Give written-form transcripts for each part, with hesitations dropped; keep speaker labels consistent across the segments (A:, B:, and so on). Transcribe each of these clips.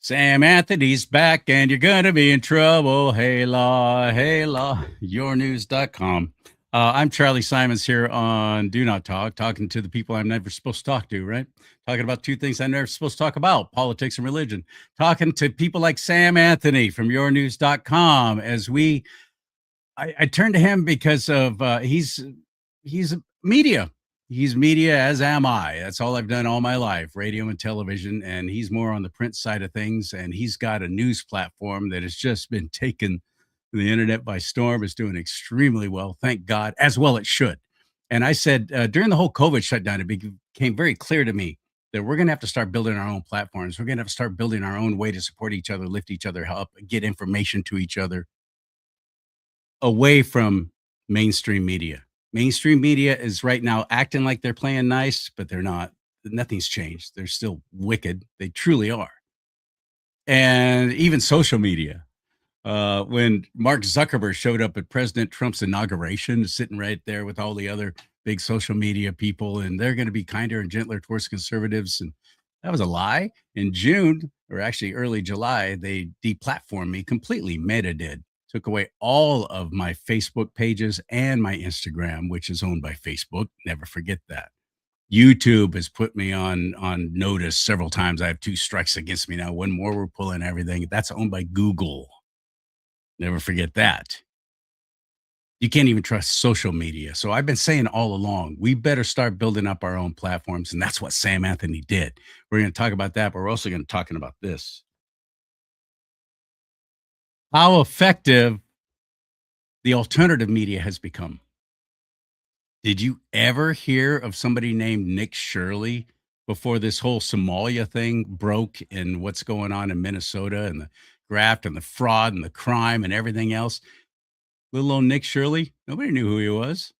A: Sam Anthony's back and you're going to be in trouble. Hey, law, yournews.com. I'm Charlie Simons here on Do Not Talk, talking to the people I'm never supposed to talk to, right? Talking about two things I'm never supposed to talk about, politics and religion. Talking to people like Sam Anthony from yournews.com as I turn to him because of he's media. He's media, as am I. That's all I've done all my life, radio and television. And he's more on the print side of things. And he's got a news platform that has just been taken the internet by storm. Is doing extremely well, thank God, as well it should. And I said during the whole COVID shutdown, it became very clear to me that we're going to have to start building our own platforms. We're going to have to start building our own way to support each other, lift each other up, get information to each other away from mainstream media. Mainstream media is right now acting like they're playing nice, but they're not. Nothing's changed. They're still wicked. They truly are. And even social media. When Mark Zuckerberg showed up at President Trump's inauguration, sitting right there with all the other big social media people, and they're going to be kinder and gentler towards conservatives. And that was a lie. In June, or actually early July, they deplatformed me completely. Meta did. Took away all of my Facebook pages and my Instagram, which is owned by Facebook. Never forget that. YouTube has put me on notice several times. I have 2 strikes against me now. One more, we're pulling everything. That's owned by Google. Never forget that. You can't even trust social media. So I've been saying all along, we better start building up our own platforms. And that's what Sam Anthony did. We're going to talk about that, but we're also going to talking about this. How effective the alternative media has become. Did you ever hear of somebody named Nick Shirley before this whole Somalia thing broke and what's going on in Minnesota and the graft and the fraud and the crime and everything else? Little old Nick Shirley, nobody knew who he was.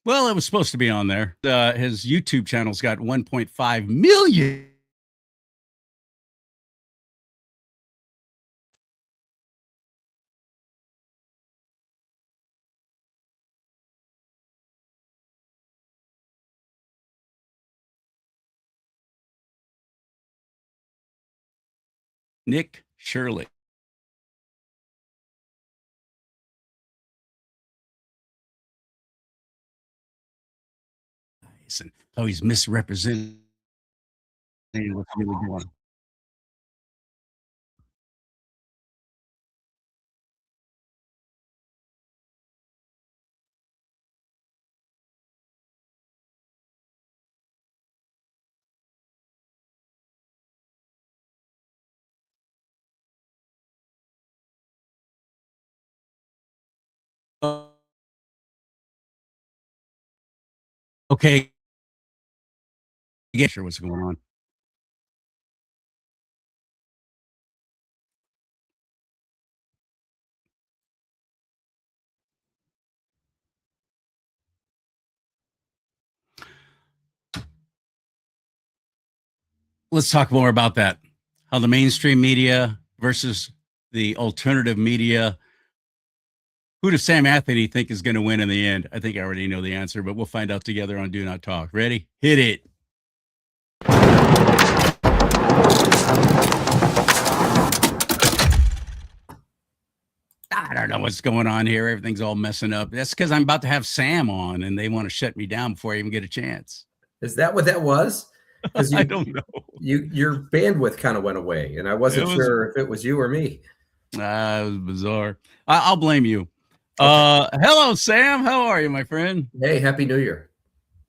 A: Well, it was supposed to be on there. His YouTube channel's got 1.5 million. Nick Shirley. And how he's misrepresenting what's really going on. Okay, get sure what's going on. Let's talk more about that. How the mainstream media versus the alternative media. Who does Sam Anthony think is going to win in the end? I think I already know the answer, but we'll find out together on Do Not Talk. Ready? Hit it. I don't know what's going on here. Everything's all messing up. That's because I'm about to have Sam on and they want to shut me down before I even get a chance.
B: Is that what that was? Because
A: I don't know.
B: Your bandwidth kind of went away, and I wasn't sure if it was you or me.
A: It was bizarre. I'll blame you. Hello, Sam. How are you, my friend?
B: Hey, Happy New Year.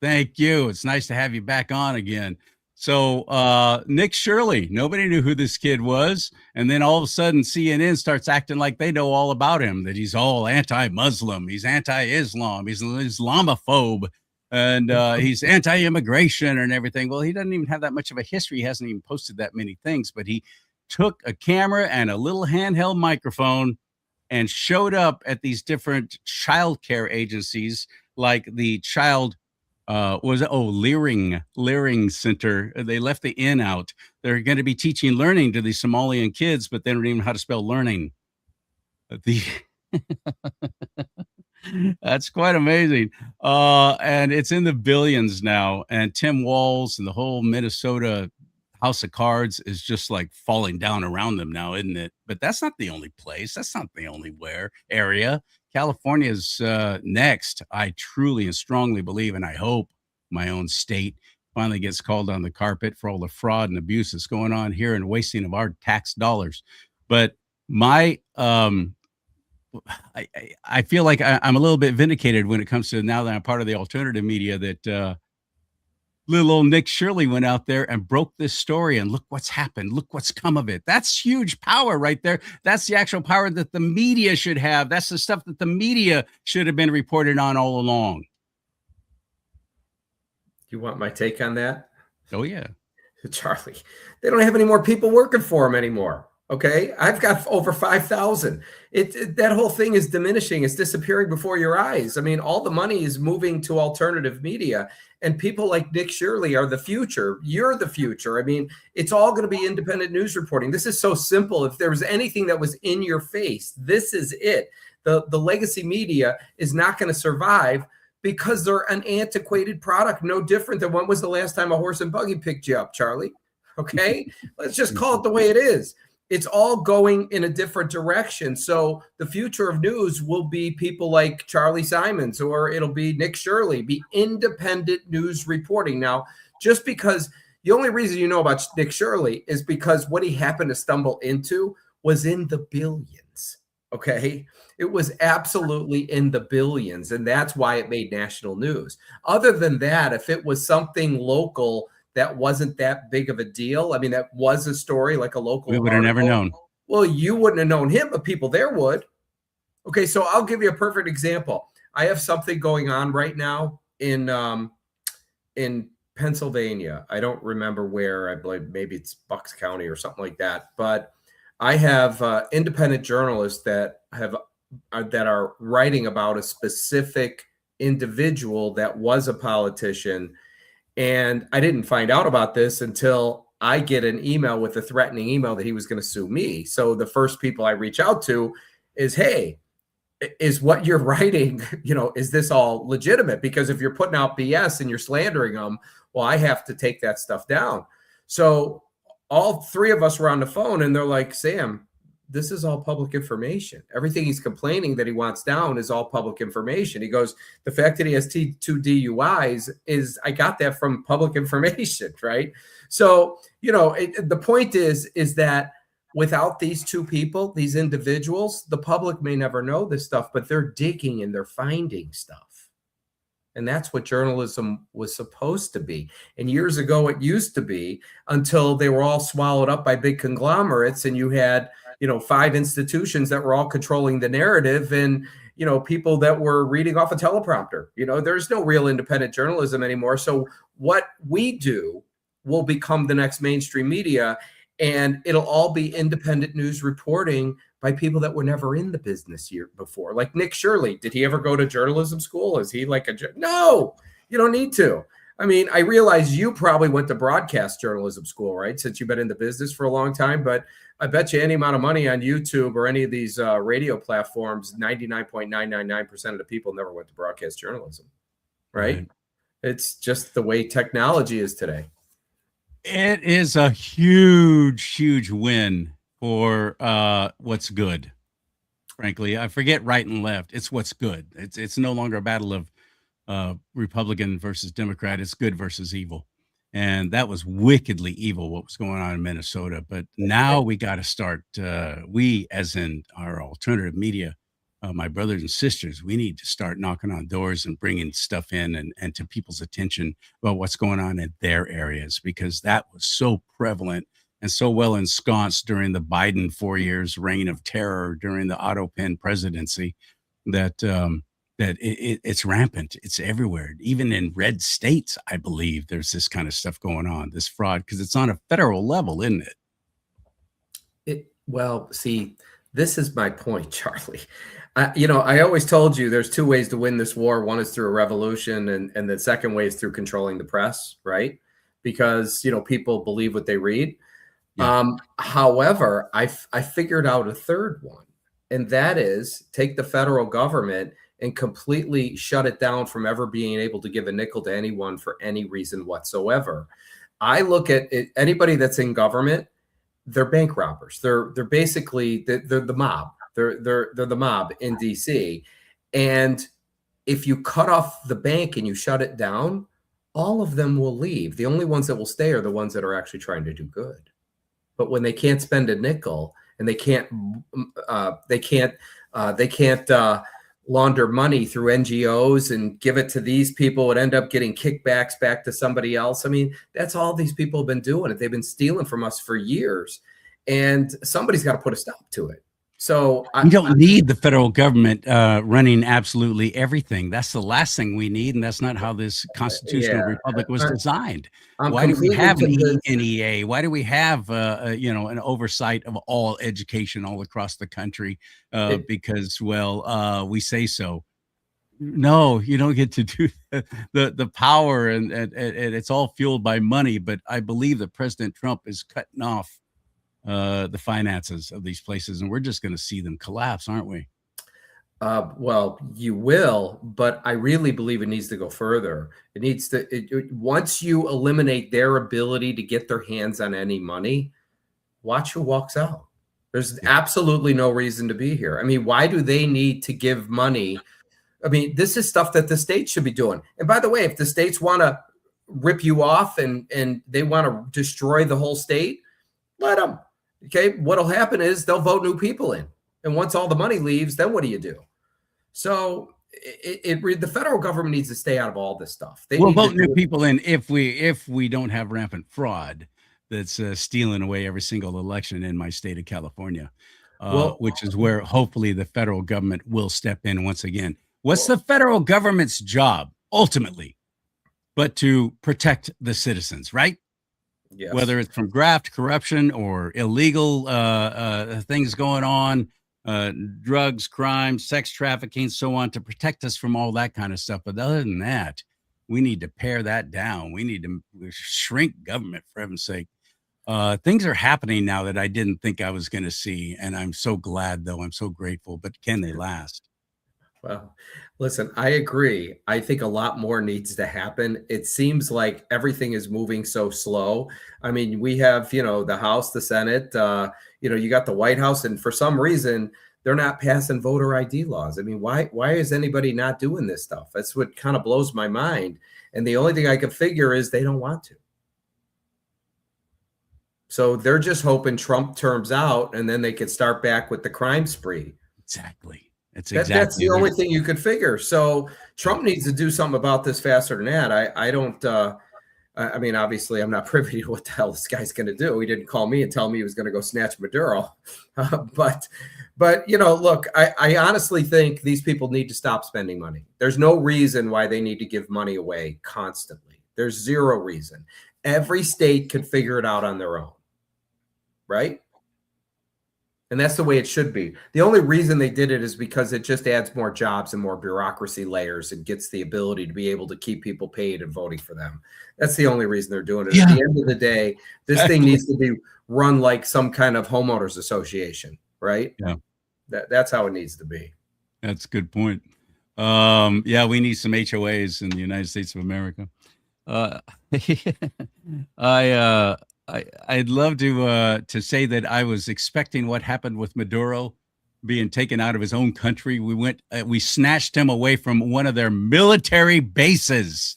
A: Thank you. It's nice to have you back on again. So Nick Shirley, nobody knew who this kid was. And then all of a sudden CNN starts acting like they know all about him, that he's all anti-Muslim, he's anti-Islam, he's an Islamophobe. and he's anti-immigration and everything. Well, he doesn't even have that much of a history. He hasn't even posted that many things, but he took a camera and a little handheld microphone and showed up at these different child care agencies, like the child Leering Center. They left the N out. They're going to be teaching learning to these Somalian kids, but they don't even know how to spell learning. The That's quite amazing. And it's in the billions now. And Tim Walz and the whole Minnesota House of Cards is just like falling down around them now, isn't it? But that's not the only place. That's not the only area. California's next. I truly and strongly believe, and I hope my own state finally gets called on the carpet for all the fraud and abuse that's going on here and wasting of our tax dollars. But my I feel like I'm a little bit vindicated when it comes to, now that I'm part of the alternative media, that little old Nick Shirley went out there and broke this story, and look what's happened. Look what's come of it. That's huge power right there. That's the actual power that the media should have. That's the stuff that the media should have been reported on all along.
B: You want my take on that?
A: Oh, yeah.
B: Charlie, they don't have any more people working for them anymore. Okay, I've got over 5,000. That whole thing is diminishing. It's disappearing before your eyes. I mean, all the money is moving to alternative media, and people like Nick Shirley are the future. You're the future. I mean, it's all going to be independent news reporting. This is so simple. If there was anything that was in your face, this is it. The legacy media is not going to survive because they're an antiquated product, no different than when was the last time a horse and buggy picked you up, Charlie? Okay, let's just call it the way it is. It's all going in a different direction. So the future of news will be people like Charlie Simons, or it'll be Nick Shirley, be independent news reporting. Now, just because the only reason you know about Nick Shirley is because what he happened to stumble into was in the billions. Okay. It was absolutely in the billions. And that's why it made national news. Other than that, if it was something local that wasn't that big of a deal, I mean, that was a story like a local.
A: We would have never known.
B: Well, you wouldn't have known him, but people there would. Okay. So I'll give you a perfect example. I have something going on right now in Pennsylvania. I don't remember where. I believe maybe it's Bucks County or something like that. But I have independent journalists that are writing about a specific individual that was a politician. And I didn't find out about this until I get an email with a threatening email that he was going to sue me. So the first people I reach out to is, hey, is what you're writing, is this all legitimate? Because if you're putting out BS and you're slandering them, well, I have to take that stuff down. So all three of us were on the phone, and they're like, Sam, this is all public information. Everything he's complaining that he wants down is all public information. He goes, the fact that he has two DUIs is, I got that from public information, right? So, the point is that without these two people, these individuals, the public may never know this stuff, but they're digging and they're finding stuff. And that's what journalism was supposed to be. And years ago, it used to be, until they were all swallowed up by big conglomerates. And you had, 5 institutions that were all controlling the narrative, and, people that were reading off a teleprompter. There's no real independent journalism anymore. So what we do will become the next mainstream media, and it'll all be independent news reporting by people that were never in the business year before. Like Nick Shirley. Did he ever go to journalism school? Is he like no, you don't need to. I mean, I realize you probably went to broadcast journalism school, right? Since you've been in the business for a long time, but I bet you any amount of money on YouTube or any of these radio platforms, 99.999% of the people never went to broadcast journalism, right? It's just the way technology is today.
A: It is a huge, huge win for what's good. Frankly, I forget right and left. It's what's good. It's no longer a battle of Republican versus Democrat. It's good versus evil. And that was wickedly evil, what was going on in Minnesota. But now we got to start, we as in our alternative media, my brothers and sisters, we need to start knocking on doors and bringing stuff in and to people's attention about what's going on in their areas, because that was so prevalent and so well ensconced during the Biden 4 years reign of terror during the Otto Penn presidency that that it's rampant. It's everywhere. Even in red states, I believe there's this kind of stuff going on, this fraud, because it's on a federal level, isn't it?
B: Well, see, this is my point, Charlie. I always told you there's two ways to win this war. One is through a revolution, and the second way is through controlling the press, right? Because people believe what they read.
A: Yeah.
B: However, I figured out a third one, and that is take the federal government and completely shut it down from ever being able to give a nickel to anyone for any reason whatsoever. I look at it, anybody that's in government, they're bank robbers. They're basically they're the mob. They're the mob in DC. And if you cut off the bank and you shut it down, all of them will leave. The only ones that will stay are the ones that are actually trying to do good. But when they can't spend a nickel and they can't launder money through NGOs and give it to these people and end up getting kickbacks back to somebody else. I mean, that's all these people have been doing. They've been stealing from us for years, and somebody's got to put a stop to it. So
A: we don't need the federal government running absolutely everything. That's the last thing we need, and that's not how this constitutional republic was designed. Why do we have an NEA? Why do we have an oversight of all education all across the country? Because we say so. No, you don't get to do the power, and it's all fueled by money. But I believe that President Trump is cutting off the finances of these places, and we're just going to see them collapse, aren't we?
B: Well, you will, but I really believe it needs to go further. It needs to, once you eliminate their ability to get their hands on any money, watch who walks out. There's absolutely no reason to be here. I mean, why do they need to give money? I mean, this is stuff that the states should be doing. And by the way, if the states want to rip you off and they want to destroy the whole state, let them. Okay, what'll happen is they'll vote new people in, and once all the money leaves, then what do you do? So the federal government needs to stay out of all this stuff.
A: We'll vote new people in if we don't have rampant fraud that's stealing away every single election in my state of California, which is where hopefully the federal government will step in once again. What's the federal government's job ultimately, but to protect the citizens, right? Yes. Whether it's from graft, corruption, or illegal things going on, drugs, crime, sex trafficking, so on, to protect us from all that kind of stuff. But other than that, we need to pare that down. We need to shrink government, for heaven's sake. Things are happening now that I didn't think I was going to see. And I'm so glad, though. I'm so grateful. But can they last?
B: Well, listen, I agree. I think a lot more needs to happen. It seems like everything is moving so slow. I mean, we have, the House, the Senate, you got the White House, and for some reason, they're not passing voter ID laws. I mean, why is anybody not doing this stuff? That's what kind of blows my mind. And the only thing I can figure is they don't want to. So they're just hoping Trump terms out, and then they could start back with the crime spree.
A: Exactly.
B: That's the only thing you could figure. So Trump needs to do something about this faster than that. I don't. I mean, obviously, I'm not privy to what the hell this guy's going to do. He didn't call me and tell me he was going to go snatch Maduro. But look, I honestly think these people need to stop spending money. There's no reason why they need to give money away constantly. There's zero reason. Every state can figure it out on their own, right? And that's the way it should be. The only reason they did it is because it just adds more jobs and more bureaucracy layers and gets the ability to be able to keep people paid and voting for them. That's the only reason they're doing it. Yeah. At the end of the day, this thing needs to be run like some kind of homeowners association, right?
A: Yeah.
B: That's how it needs to be.
A: That's a good point. Yeah, we need some HOAs in the United States of America. I'd love to say that I was expecting what happened with Maduro being taken out of his own country. We snatched him away from one of their military bases.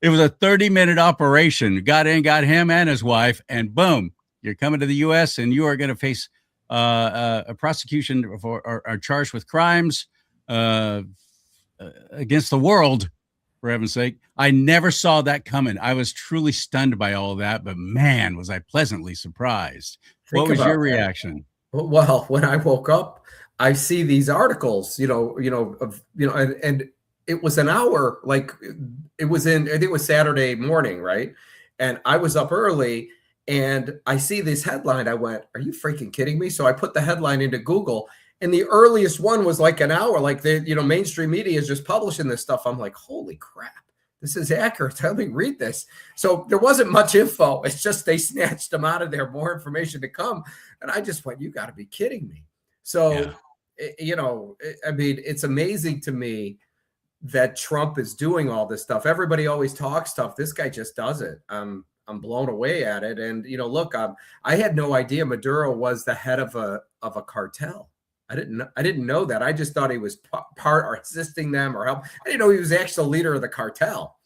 A: It was a 30-minute operation. Got in, got him and his wife, and boom, you're coming to the U.S. and you are going to face a prosecution for or charged with crimes against the world. For heaven's sake, I never saw that coming. I was truly stunned by all that, but man, was I pleasantly surprised. What was your reaction?
B: Well, when I woke up, I see these articles, and it was an hour, like it was I think it was Saturday morning, right? And I was up early and I see this headline. I went, are you freaking kidding me? So I put the headline into Google and the earliest one was like an hour, like mainstream media is just publishing this stuff. I'm like, holy crap, this is accurate. Let me read this. So there wasn't much info. It's just they snatched them out of there, more information to come. And I just went, you got to be kidding me. So, I mean, it's amazing to me that Trump is doing all this stuff. Everybody always talks stuff. This guy just does it. I'm blown away at it. And, look, I had no idea Maduro was the head of a cartel. I didn't know that. I just thought he was part or assisting them or help. I didn't know he was the actual leader of the cartel.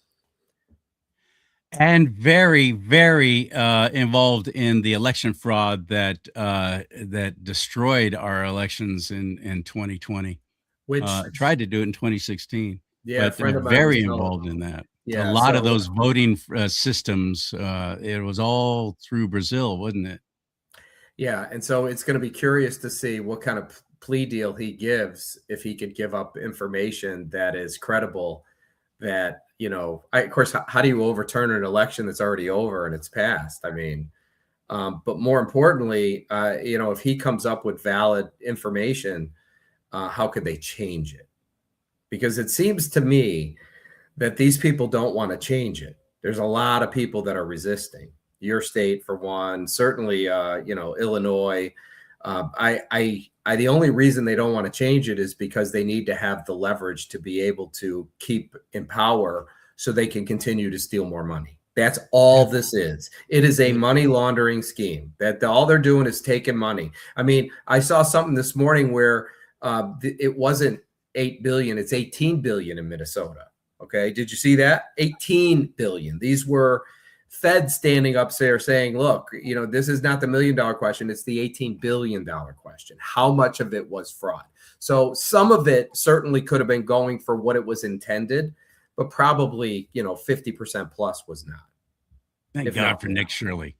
A: And very, very involved in the election fraud that destroyed our elections in 2020.
B: Which
A: tried to do it in 2016.
B: Yeah,
A: but very involved in that.
B: Yeah,
A: a lot of those voting systems. It was all through Brazil, wasn't it?
B: Yeah, and so it's going to be curious to see what kind of plea deal he gives, if he could give up information that is credible. That, of course, how do you overturn an election that's already over and it's passed? I mean, but more importantly, if he comes up with valid information, how could they change it? Because it seems to me that these people don't want to change it. There's a lot of people that are resisting. Your state, for one, certainly, Illinois. The only reason they don't want to change it is because they need to have the leverage to be able to keep in power so they can continue to steal more money. That's all this is. It is a money laundering scheme that all they're doing is taking money. I mean, I saw something this morning where it wasn't 8 billion, it's 18 billion in Minnesota. Okay. Did you see that? 18 billion. These were Fed standing up there saying, look, this is not the $1 million question. It's the $18 billion question. How much of it was fraud? So some of it certainly could have been going for what it was intended, but probably, 50% plus was not.
A: Thank God for Nick Shirley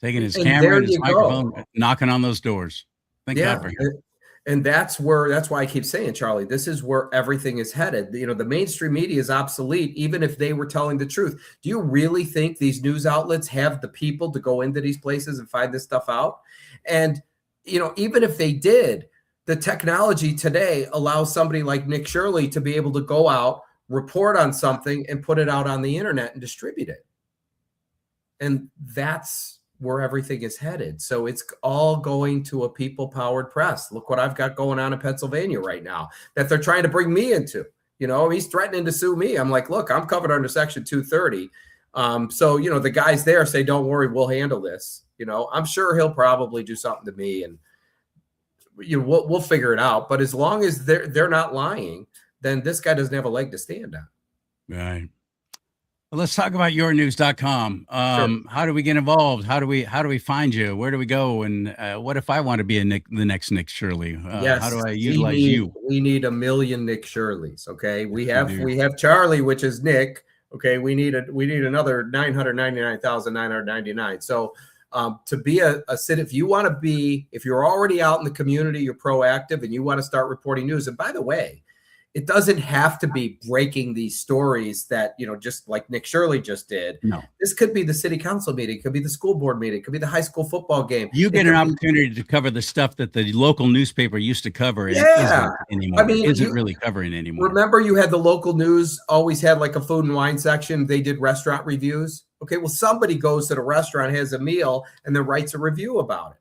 A: taking his camera and his microphone, knocking on those doors. Thank God for him.
B: And that's why I keep saying, Charlie, this is where everything is headed. The mainstream media is obsolete, even if they were telling the truth. Do you really think these news outlets have the people to go into these places and find this stuff out? And, even if they did, the technology today allows somebody like Nick Shirley to be able to go out, report on something, and put it out on the internet and distribute it. And that's where everything is headed. So it's all going to a people-powered press. Look what I've got going on in Pennsylvania right now that they're trying to bring me into. He's threatening to sue me. I'm like, look, I'm covered under Section 230. So, the guys there say, don't worry, we'll handle this. I'm sure he'll probably do something to me and we'll figure it out. But as long as they're not lying, then this guy doesn't have a leg to stand on.
A: Right. Well, let's talk about yournews.com.
B: Sure.
A: How do we get involved? How do we find you? Where do we go? And what if I want to be the next Nick Shirley?
B: Yes,
A: how do I utilize you?
B: We need 1 million Nick Shirleys. Okay. We have Charlie, which is Nick. Okay. We need another 999,999. So to be a if you want to be, if you're already out in the community, you're proactive and you want to start reporting news. And by the way, it doesn't have to be breaking these stories that, just like Nick Shirley just did.
A: No.
B: This could be the city council meeting. It could be the school board meeting. It could be the high school football game.
A: You get an opportunity to cover the stuff that the local newspaper used to cover.
B: Yeah.
A: Isn't really covering anymore.
B: Remember you had the local news always had like a food and wine section. They did restaurant reviews. Okay. Well, somebody goes to the restaurant, has a meal, and then writes a review about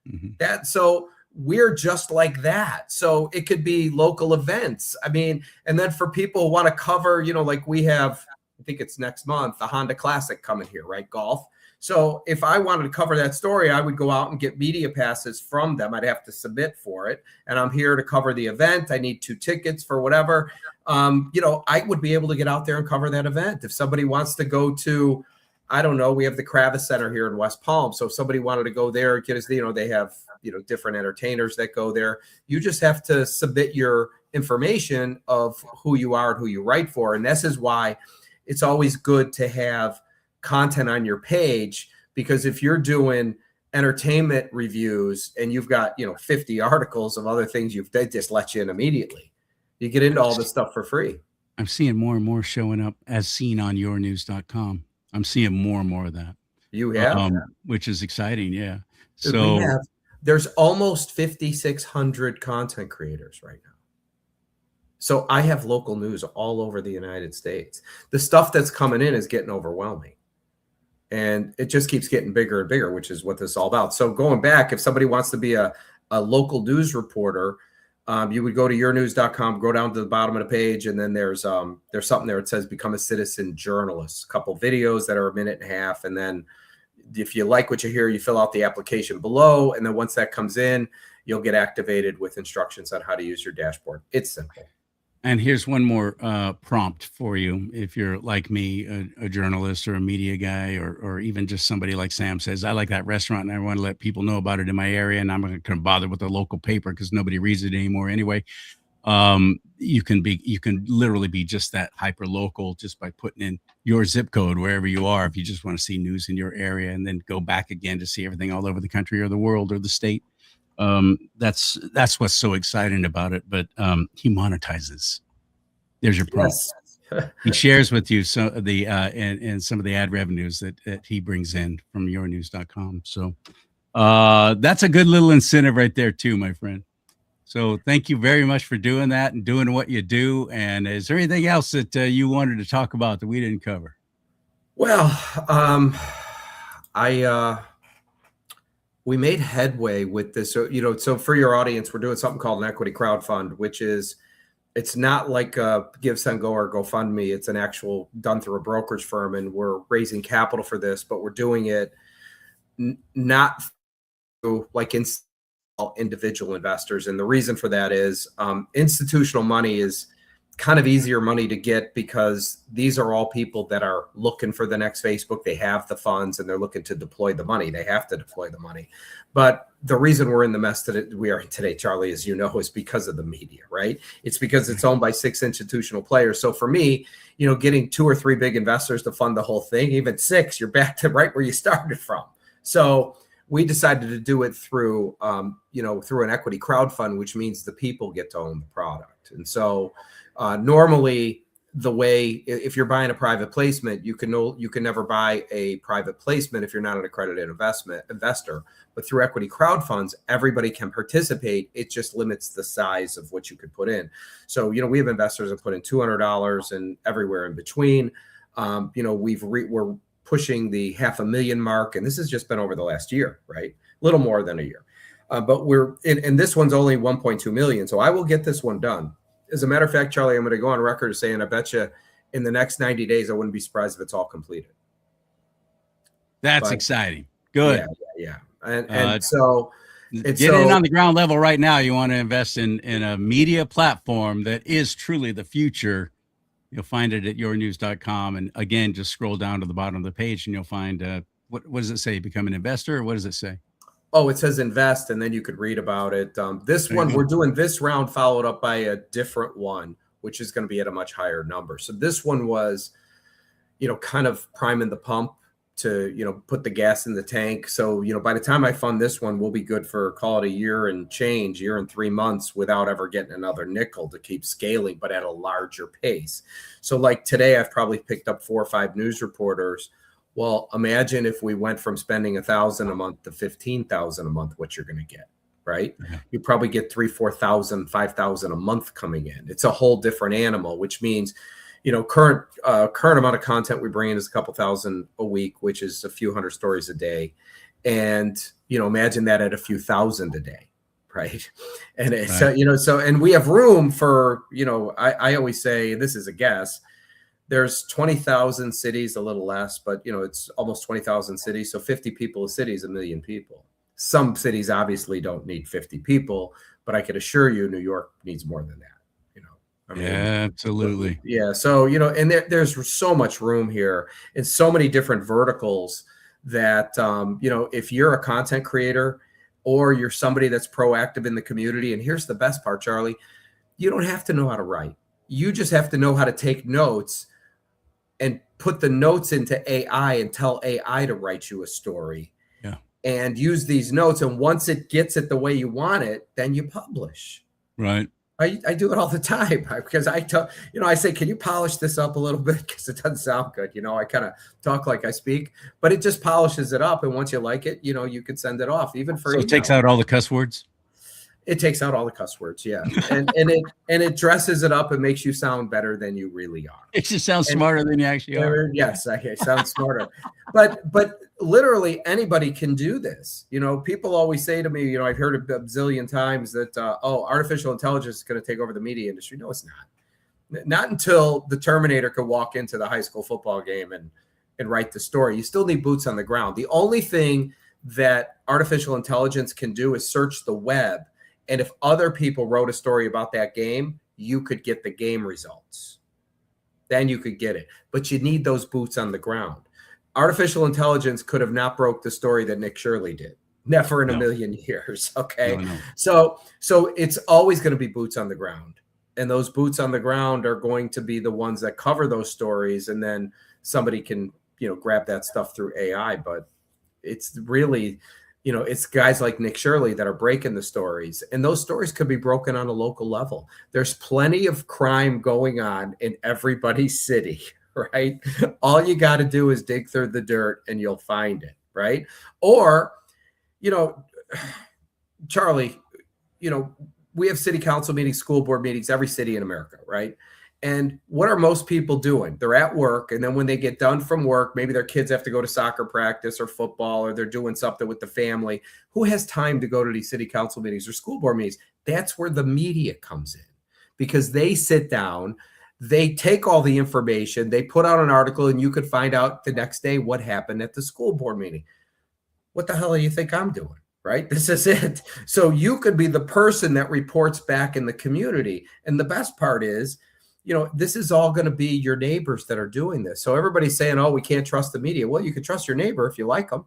B: it. Mm-hmm. We're just like that. So it could be local events. I mean, and then for people who want to cover, like we have, I think it's next month, the Honda Classic coming here, right? Golf. So if I wanted to cover that story, I would go out and get media passes from them. I'd have to submit for it. And I'm here to cover the event. I need 2 tickets for whatever. I would be able to get out there and cover that event. If somebody wants to go to, I don't know, we have the Kravis Center here in West Palm. So if somebody wanted to go there, get us, they have, different entertainers that go there. You just have to submit your information of who you are and who you write for. And this is why it's always good to have content on your page, because if you're doing entertainment reviews and you've got, 50 articles of other things they just let you in immediately. You get into all this stuff for free.
A: I'm seeing more and more showing up as seen on yournews.com. I'm seeing more and more of that.
B: You have,
A: which is exciting. Yeah.
B: Dude,
A: So
B: there's almost 5,600 content creators right now. So I have local news all over the United States. The stuff that's coming in is getting overwhelming. And it just keeps getting bigger and bigger, which is what this is all about. So going back, if somebody wants to be a local news reporter, you would go to yournews.com, go down to the bottom of the page, and then there's something there that says become a citizen journalist. A couple videos that are a minute and a half, and then if you like what you hear, you fill out the application below, and then once that comes in, you'll get activated with instructions on how to use your dashboard. It's simple.
A: And here's one more prompt for you. If you're like me, a journalist or a media guy, or even just somebody like Sam says, I like that restaurant and I want to let people know about it in my area, and I'm not going to bother with the local paper because nobody reads it anymore anyway. You can literally be just that hyper local just by putting in your zip code wherever you are. If you just want to see news in your area, and then go back again to see everything all over the country or the world or the state. That's what's so exciting about it. But he monetizes. There's your prompt. Yes. He shares with you some of the and some of the ad revenues that he brings in from yournews.com. So that's a good little incentive right there too, my friend. So thank you very much for doing that and doing what you do. And is there anything else that you wanted to talk about that we didn't cover?
B: Well, we made headway with this. So, so for your audience, we're doing something called an equity crowdfund, which is, it's not like a Give, Send, Go or GoFundMe. It's an actual done through a brokerage firm, and we're raising capital for this, but we're doing it not through like individual investors. And the reason for that is institutional money is kind of easier money to get because these are all people that are looking for the next Facebook. They have the funds and they're looking to deploy the money. They have to deploy the money. But the reason we're in the mess that we are in today, Charlie, as you know, is because of the media, right? It's because it's owned by 6 institutional players. So for me, getting 2 or 3 big investors to fund the whole thing, even 6, you're back to right where you started from. So we decided to do it through, through an equity crowdfund, which means the people get to own the product. And so normally, the way, if you're buying a private placement, you can never buy a private placement if you're not an accredited investor. But through equity crowdfunds, everybody can participate. It just limits the size of what you could put in. So we have investors that put in $200 and everywhere in between. We're pushing the $500,000 mark, and this has just been over the last year, right? A little more than a year. But we're and this one's only 1.2 million. So I will get this one done. As a matter of fact, Charlie, I'm going to go on record as saying, I bet you in the next 90 days, I wouldn't be surprised if it's all completed.
A: That's exciting. Good.
B: Yeah. And so
A: get in on the ground level right now. You want to invest in a media platform that is truly the future. You'll find it at yournews.com. And again, just scroll down to the bottom of the page and you'll find what does it say? Become an investor, or what does it say?
B: Oh, it says invest, and then you could read about it. This one, we're doing this round followed up by a different one, which is going to be at a much higher number. So this one was, kind of priming the pump to, put the gas in the tank. So, by the time I fund this one, we'll be good for, call it a year and 3 months without ever getting another nickel to keep scaling, but at a larger pace. So like today, I've probably picked up 4 or 5 news reporters. Well, imagine if we went from spending $1,000 a month to $15,000 a month, what you're going to get, right? Yeah. You probably get 3,000, 4,000, 5,000 a month coming in. It's a whole different animal, which means, current amount of content we bring in is a couple thousand a week, which is a few hundred stories a day. And, imagine that at a few thousand a day, right? And it's, and we have room for, I always say, this is a guess, there's 20,000 cities, a little less, but it's almost 20,000 cities. So 50 people a city is 1 million people. Some cities obviously don't need 50 people, but I can assure you New York needs more than that.
A: Absolutely.
B: Yeah. So, and there's so much room here and so many different verticals that, if you're a content creator or you're somebody that's proactive in the community, and here's the best part, Charlie, you don't have to know how to write. You just have to know how to take notes and put the notes into AI and tell AI to write you a story.
A: Yeah.
B: and use these notes. And once it gets it the way you want it, then you publish.
A: Right.
B: I do it all the time because I tell, I say, can you polish this up a little bit? Because it doesn't sound good. I kind of talk like I speak, but it just polishes it up. And once you like it, you can send it off even for
A: So
B: email.
A: it takes out all the cuss words.
B: It takes out all the cuss words, yeah, and it dresses it up and makes you sound better than you really are.
A: It just sounds smarter than you actually are.
B: Yes, I sound smarter, but literally anybody can do this. People always say to me, I've heard a bazillion times that artificial intelligence is going to take over the media industry. No, it's not. Not until the Terminator could walk into the high school football game and write the story. You still need boots on the ground. The only thing that artificial intelligence can do is search the web. And if other people wrote a story about that game, you could get the game results. Then you could get it. But you need those boots on the ground. Artificial intelligence could have not broke the story that Nick Shirley did. Never in a million years. Okay.
A: No.
B: So it's always going to be boots on the ground. And those boots on the ground are going to be the ones that cover those stories. And then somebody can, grab that stuff through AI. But it's really, it's guys like Nick Shirley that are breaking the stories, and those stories could be broken on a local level. There's plenty of crime going on in everybody's city, right? All you got to do is dig through the dirt and you'll find it, right? Or, Charlie, we have city council meetings, school board meetings, every city in America, right? And what are most people doing? They're at work. And then when they get done from work, maybe their kids have to go to soccer practice or football, or they're doing something with the family. Who has time to go to these city council meetings or school board meetings? That's where the media comes in, because they sit down, they take all the information, they put out an article, and you could find out the next day what happened at the school board meeting. What the hell do you think I'm doing? Right? This is it. So you could be the person that reports back in the community. And the best part is, this is all going to be your neighbors that are doing this. So everybody's saying, we can't trust the media. Well, you can trust your neighbor if you like them,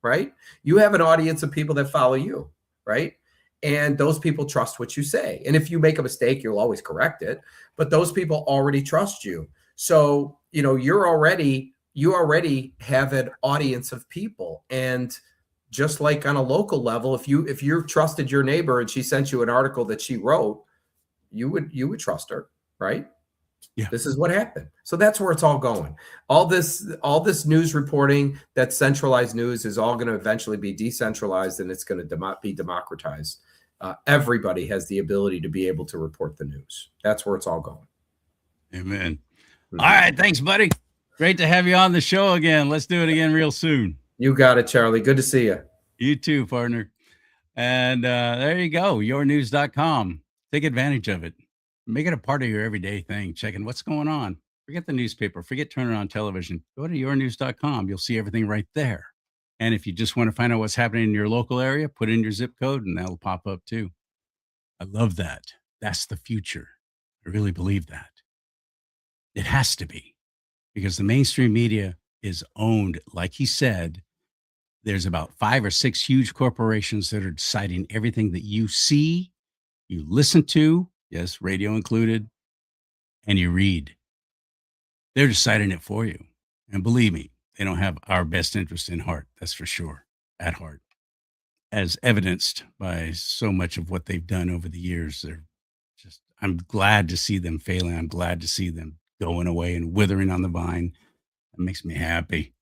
B: right? You have an audience of people that follow you, right? And those people trust what you say. And if you make a mistake, you'll always correct it. But those people already trust you. So, you already have an audience of people. And just like on a local level, if you trusted your neighbor and she sent you an article that she wrote, you would trust her, right? Yeah. This is what happened. So that's where it's all going. All this news reporting, that centralized news, is all going to eventually be decentralized, and it's going to be democratized. Everybody has the ability to be able to report the news. That's where it's all going.
A: Amen. Mm-hmm. All right. Thanks, buddy. Great to have you on the show again. Let's do it again real soon.
B: You got it, Charlie. Good to see you.
A: You too, partner. And there you go. Yournews.com. Take advantage of it. Make it a part of your everyday thing, checking what's going on. Forget the newspaper. Forget turning on television. Go to yournews.com. You'll see everything right there. And if you just want to find out what's happening in your local area, put in your zip code and that'll pop up too. I love that. That's the future. I really believe that. It has to be, because the mainstream media is owned, like he said. There's about 5 or 6 huge corporations that are deciding everything that you see, you listen to, yes, radio included, and you read. They're deciding it for you. And believe me, they don't have our best interest in heart. That's for sure, at heart. As evidenced by so much of what they've done over the years. I'm glad to see them failing. I'm glad to see them going away and withering on the vine. That makes me happy.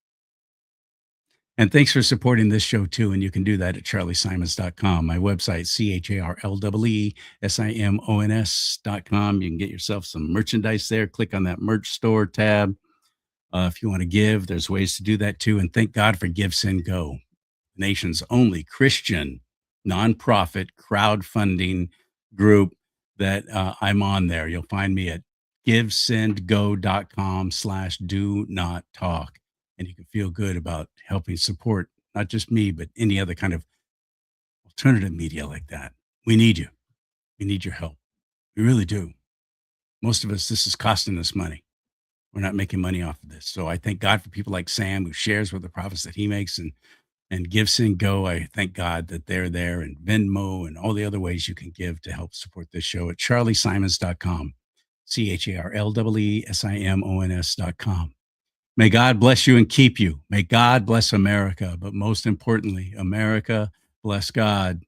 A: And thanks for supporting this show too. And you can do that at charliesimons.com. My website, CharlieSimons.com. You can get yourself some merchandise there. Click on that merch store tab. If you want to give, there's ways to do that too. And thank God for Give, Send, Go, the nation's only Christian nonprofit crowdfunding group that I'm on there. You'll find me at givesendgo.com/do-not-talk. And you can feel good about helping support not just me, but any other kind of alternative media like that. We need you. We need your help. We really do. Most of us, this is costing us money. We're not making money off of this. So I thank God for people like Sam, who shares with the profits that he makes, and Give, Send, Go. I thank God that they're there, and Venmo and all the other ways you can give to help support this show at charliesimons.com, CharlieSimons.com. May God bless you and keep you. May God bless America. But most importantly, America bless God.